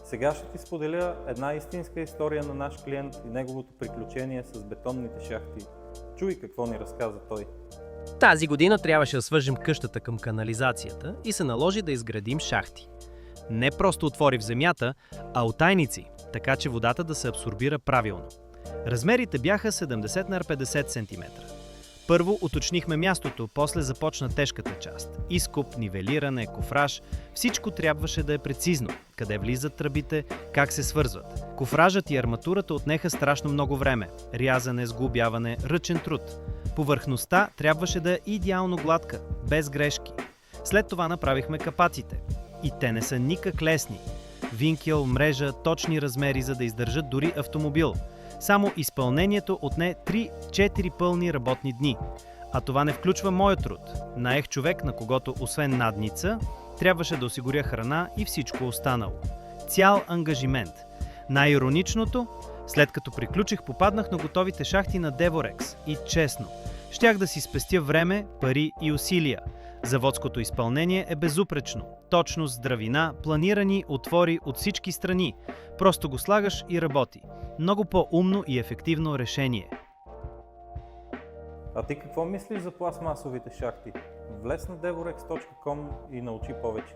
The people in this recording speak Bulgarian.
Сега ще ти споделя една истинска история на наш клиент и неговото приключение с бетонните шахти. Чуй какво ни разказа той. Тази година трябваше да свържем къщата към канализацията и се наложи да изградим шахти. Не просто отвори в земята, а утайници, така че водата да се абсорбира правилно. Размерите бяха 70 на 50 см. Първо уточнихме мястото, после започна тежката част. Изкоп, нивелиране, кофраж, всичко трябваше да е прецизно. Къде влизат тръбите, как се свързват. Кофражът и арматурата отнеха страшно много време. Рязане, сглобяване, ръчен труд. Повърхността трябваше да е идеално гладка, без грешки. След това направихме капаците. И те не са никак лесни. Винкел, мрежа, точни размери, за да издържат дори автомобил. Само изпълнението отне 3-4 пълни работни дни. А това не включва моя труд. Наех човек, на когото освен надница, трябваше да осигуря храна и всичко останало. Цял ангажимент. Най-ироничното, след като приключих, попаднах на готовите шахти на Devorex и честно, щях да си спестя време, пари и усилия. Заводското изпълнение е безупречно. Точност, здравина, планирани отвори от всички страни. Просто го слагаш и работи. Много по-умно и ефективно решение. А ти какво мислиш за пластмасовите шахти? Влез на devorex.com и научи повече.